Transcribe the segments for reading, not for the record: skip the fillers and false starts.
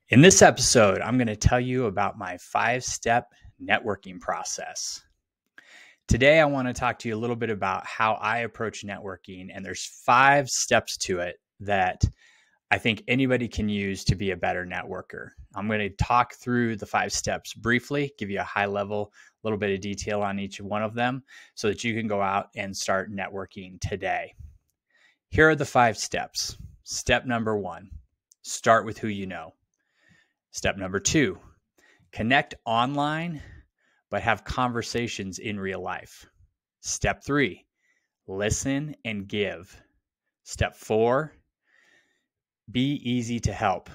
In this episode, I'm going to tell you about my 5-step networking process. Today, I want to talk to you a little bit about how I approach networking, and there's 5 steps to it that I think anybody can use to be a better networker. I'm going to talk through the 5 steps briefly, give you a high level, a little bit of detail on each one of them so that you can go out and start networking today. Here are the 5 steps. Step number 1, start with who you know. Step number 2, connect online, but have conversations in real life. Step 3, listen and give. Step 4, be easy to help.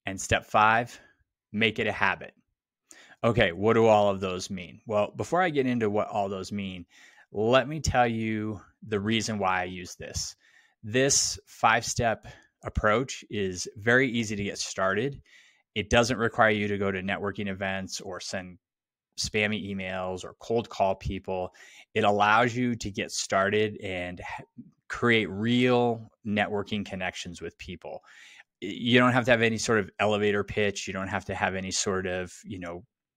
And step 5, make it a habit. Okay, what do all of those mean? Well, before I get into what all those mean, let me tell you the reason why I use this. This 5-step approach is very easy to get started. It doesn't require you to go to networking events or send spammy emails or cold call people. It allows you to get started and create real networking connections with people. You don't have to have any sort of elevator pitch. You don't have to have any sort of,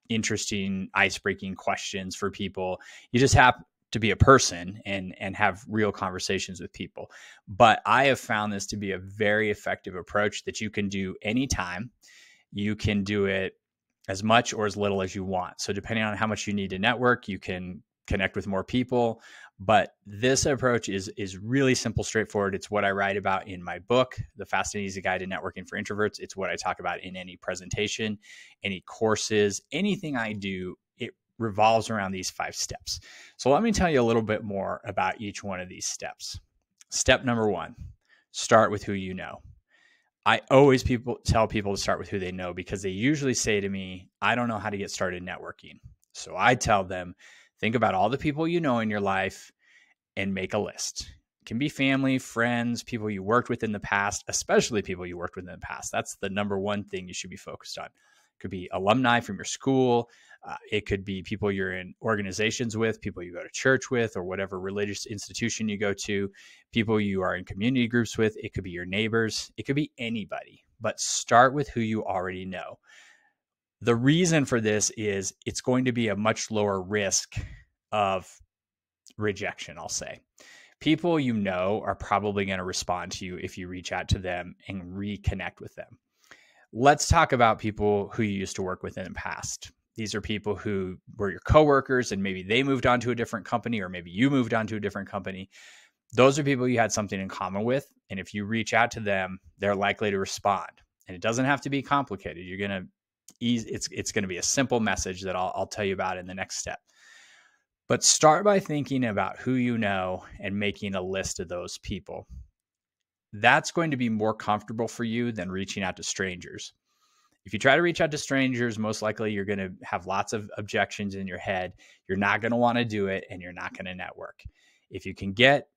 interesting ice-breaking questions for people. You just have to be a person and have real conversations with people. But I have found this to be a very effective approach that you can do anytime. You can do it as much or as little as you want. So depending on how much you need to network, you can connect with more people. But this approach is really simple, straightforward. It's what I write about in my book, The Fast and Easy Guide to Networking for Introverts. It's what I talk about in any presentation, any courses, anything I do. It revolves around these 5 steps. So let me tell you a little bit more about each one of these steps. Step number 1, start with who you know. I always tell people to start with who they know because they usually say to me, I don't know how to get started networking. So I tell them, think about all the people you know in your life and make a list. It can be family, friends, people you worked with in the past, especially people you worked with in the past. That's the number one thing you should be focused on. It could be alumni from your school. It could be people you're in organizations with, people you go to church with, or whatever religious institution you go to, people you are in community groups with. It could be your neighbors. It could be anybody, but start with who you already know. The reason for this is it's going to be a much lower risk of rejection, I'll say. People you know are probably going to respond to you if you reach out to them and reconnect with them. Let's talk about people who you used to work with in the past. These are people who were your coworkers and maybe they moved on to a different company or maybe you moved on to a different company. Those are people you had something in common with. And if you reach out to them, they're likely to respond. And it doesn't have to be complicated. It's going to be a simple message that I'll tell you about in the next step. But start by thinking about who you know and making a list of those people. That's going to be more comfortable for you than reaching out to strangers. If you try to reach out to strangers, most likely you're going to have lots of objections in your head. You're not going to want to do it and you're not going to network. If you can get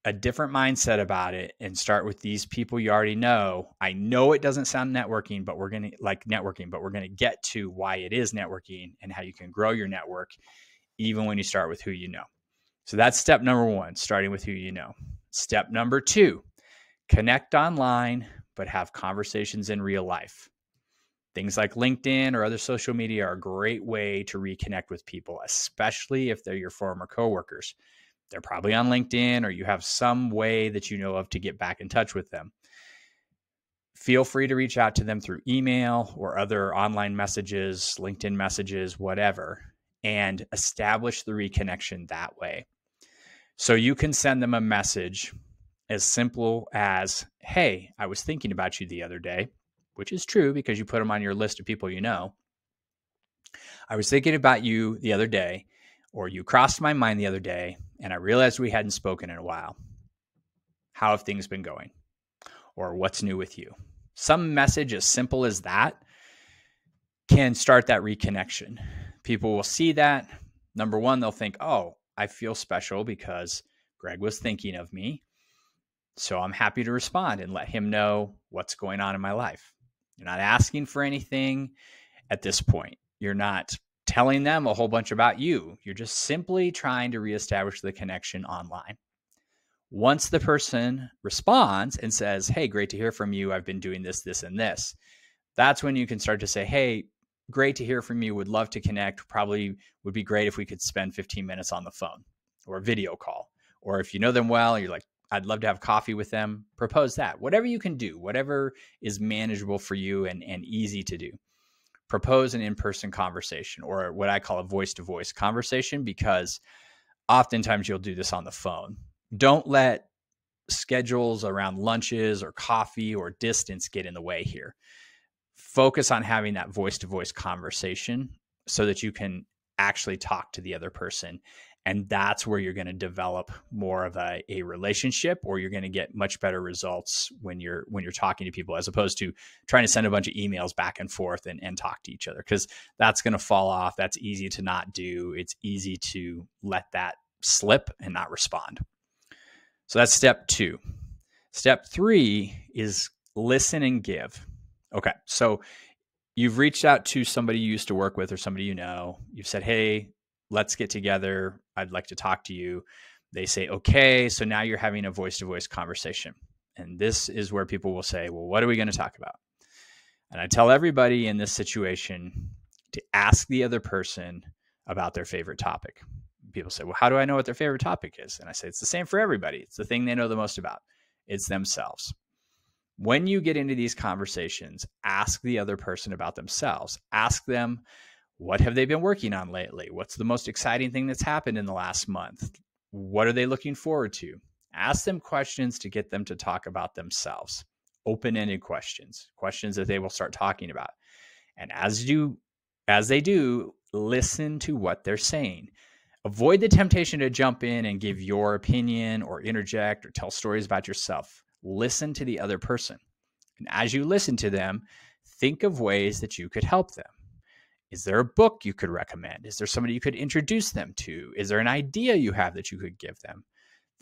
a different mindset about it and start with these people you already know, I know it doesn't sound networking, but we're going to get to why it is networking and how you can grow your network even when you start with who you know. So that's step number 1, starting with who you know. Step number 2, connect online, but have conversations in real life. Things like LinkedIn or other social media are a great way to reconnect with people, especially if they're your former coworkers. They're probably on LinkedIn or you have some way that you know of to get back in touch with them. Feel free to reach out to them through email or other online messages, LinkedIn messages, whatever, and establish the reconnection that way. So you can send them a message as simple as, hey, I was thinking about you the other day, which is true because you put them on your list of people you know. I was thinking about you the other day, or you crossed my mind the other day, and I realized we hadn't spoken in a while. How have things been going? Or what's new with you? Some message as simple as that can start that reconnection. People will see that. Number 1, they'll think, oh, I feel special because Greg was thinking of me. So I'm happy to respond and let him know what's going on in my life. You're not asking for anything at this point. You're not telling them a whole bunch about you. You're just simply trying to reestablish the connection online. Once the person responds and says, hey, great to hear from you. I've been doing this, this, and this. That's when you can start to say, hey, great to hear from you. Would love to connect. Probably would be great if we could spend 15 minutes on the phone or a video call. Or if you know them well, you're like, I'd love to have coffee with them. Propose that. Whatever you can do, whatever is manageable for you and easy to do. Propose an in-person conversation, or what I call a voice-to-voice conversation, because oftentimes you'll do this on the phone. Don't let schedules around lunches or coffee or distance get in the way here. Focus on having that voice-to-voice conversation so that you can actually talk to the other person. And that's where you're going to develop more of a relationship, or you're going to get much better results when you're talking to people, as opposed to trying to send a bunch of emails back and forth and talk to each other, because that's going to fall off. That's easy to not do. It's easy to let that slip and not respond. So that's step 2. Step 3 is listen and give. Okay, so you've reached out to somebody you used to work with or somebody you know. You've said, hey, let's get together. I'd like to talk to you. They say, okay. So now you're having a voice-to-voice conversation. And this is where people will say, well, what are we going to talk about? And I tell everybody in this situation to ask the other person about their favorite topic. People say, well, how do I know what their favorite topic is? And I say, it's the same for everybody. It's the thing they know the most about. It's themselves. When you get into these conversations, ask the other person about themselves. Ask them, what have they been working on lately? What's the most exciting thing that's happened in the last month? What are they looking forward to? Ask them questions to get them to talk about themselves. Open-ended questions that they will start talking about. And as they do, listen to what they're saying. Avoid the temptation to jump in and give your opinion or interject or tell stories about yourself. Listen to the other person. And as you listen to them, think of ways that you could help them. Is there a book you could recommend? Is there somebody you could introduce them to? Is there an idea you have that you could give them?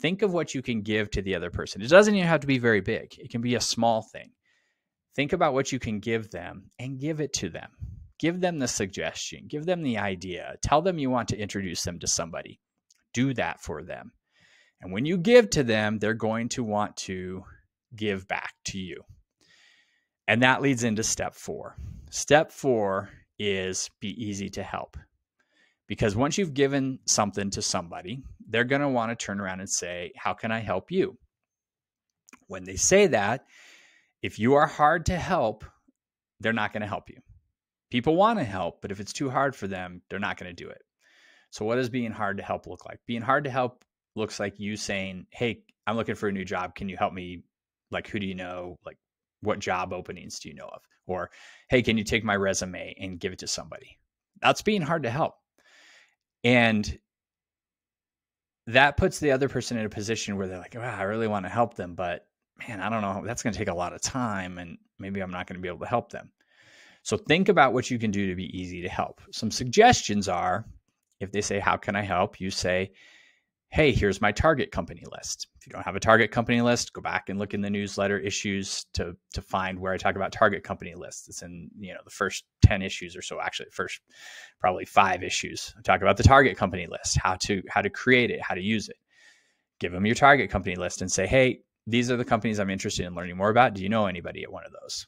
Think of what you can give to the other person. It doesn't even have to be very big. It can be a small thing. Think about what you can give them and give it to them. Give them the suggestion. Give them the idea. Tell them you want to introduce them to somebody. Do that for them. And when you give to them, they're going to want to give back to you. And that leads into step 4. Step 4 is be easy to help. Because once you've given something to somebody, they're going to want to turn around and say, how can I help you? When they say that, if you are hard to help, they're not going to help you. People want to help, but if it's too hard for them, they're not going to do it. So what does being hard to help look like? Being hard to help looks like you saying, hey, I'm looking for a new job. Can you help me? Like, who do you know? Like, what job openings do you know of? Or, hey, can you take my resume and give it to somebody? That's being hard to help. And that puts the other person in a position where they're like, wow, I really want to help them, but man, I don't know. That's going to take a lot of time and maybe I'm not going to be able to help them. So think about what you can do to be easy to help. Some suggestions are, if they say, how can I help? You say, hey, here's my target company list. If you don't have a target company list, go back and look in the newsletter issues to find where I talk about target company lists. It's in, the first 10 issues or so, actually, first probably 5 issues. I talk about the target company list, how to create it, how to use it. Give them your target company list and say, hey, these are the companies I'm interested in learning more about. Do you know anybody at one of those?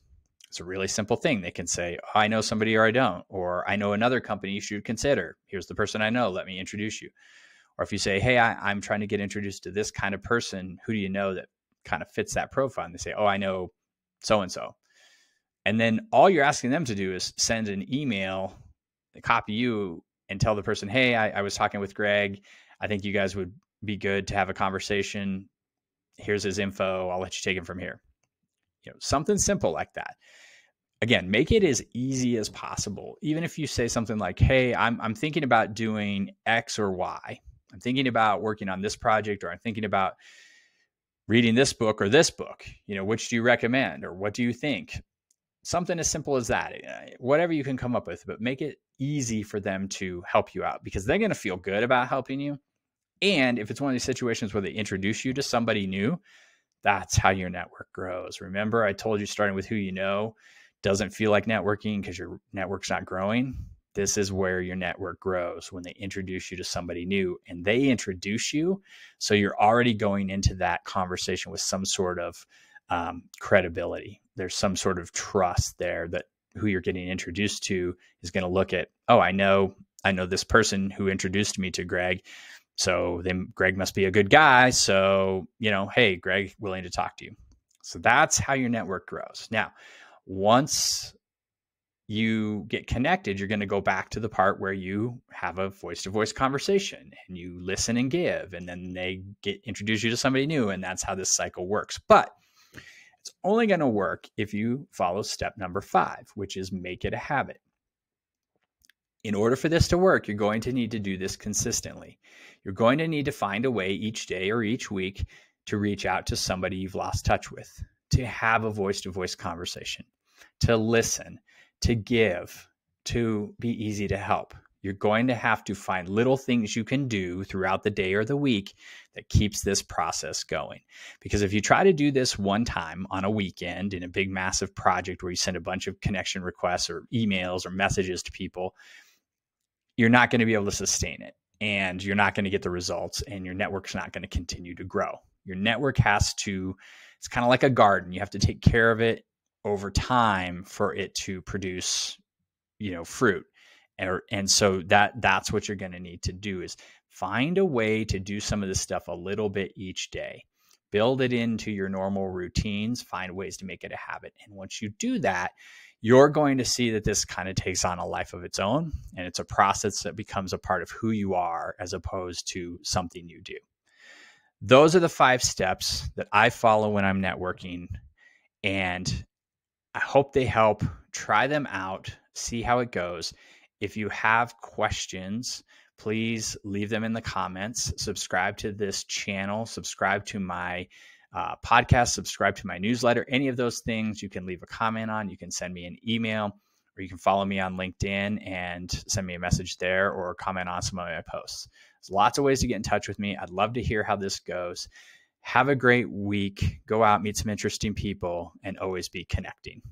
It's a really simple thing. They can say, oh, I know somebody or I don't, or I know another company you should consider. Here's the person I know. Let me introduce you. Or if you say, hey, I'm trying to get introduced to this kind of person, who do you know that kind of fits that profile? And they say, oh, I know so-and-so. And then all you're asking them to do is send an email, copy you, and tell the person, hey, I was talking with Greg. I think you guys would be good to have a conversation. Here's his info. I'll let you take him from here. Something simple like that. Again, make it as easy as possible. Even if you say something like, hey, I'm thinking about doing X or Y. I'm thinking about working on this project, or I'm thinking about reading this book or this book. Which do you recommend, or what do you think? Something as simple as that. Whatever you can come up with, but make it easy for them to help you out, because they're going to feel good about helping you. And if it's one of these situations where they introduce you to somebody new, that's how your network grows. Remember, I told you starting with who you know doesn't feel like networking because your network's not growing. This is where your network grows, when they introduce you to somebody new, and they introduce you. So you're already going into that conversation with some sort of credibility. There's some sort of trust there that who you're getting introduced to is going to look at, oh, I know this person who introduced me to Greg. So then Greg must be a good guy. So, hey, Greg, willing to talk to you. So that's how your network grows. Now, once you get connected, you're going to go back to the part where you have a voice-to-voice conversation and you listen and give, and then they introduce you to somebody new, and that's how this cycle works. But it's only going to work if you follow step number 5, which is make it a habit. In order for this to work, you're going to need to do this consistently. You're going to need to find a way each day or each week to reach out to somebody you've lost touch with, to have a voice-to-voice conversation, to listen, to give, to be easy to help. You're going to have to find little things you can do throughout the day or the week that keeps this process going. Because if you try to do this one time on a weekend in a big, massive project where you send a bunch of connection requests or emails or messages to people, you're not going to be able to sustain it, and you're not going to get the results, and your network's not going to continue to grow. Your network it's kind of like a garden. You have to take care of it over time for it to produce, fruit. And so that's what you're going to need to do, is find a way to do some of this stuff a little bit each day. Build it into your normal routines, find ways to make it a habit. And once you do that, you're going to see that this kind of takes on a life of its own, and it's a process that becomes a part of who you are as opposed to something you do. Those are the 5 steps that I follow when I'm networking, and I hope they help. Try them out, see how it goes. If you have questions, please leave them in the comments. Subscribe to this channel, subscribe to my podcast, subscribe to my newsletter, any of those things you can leave a comment on. You can send me an email, or you can follow me on LinkedIn and send me a message there, or comment on some of my posts. There's lots of ways to get in touch with me. I'd love to hear how this goes. Have a great week. Go out, meet some interesting people, and always be connecting.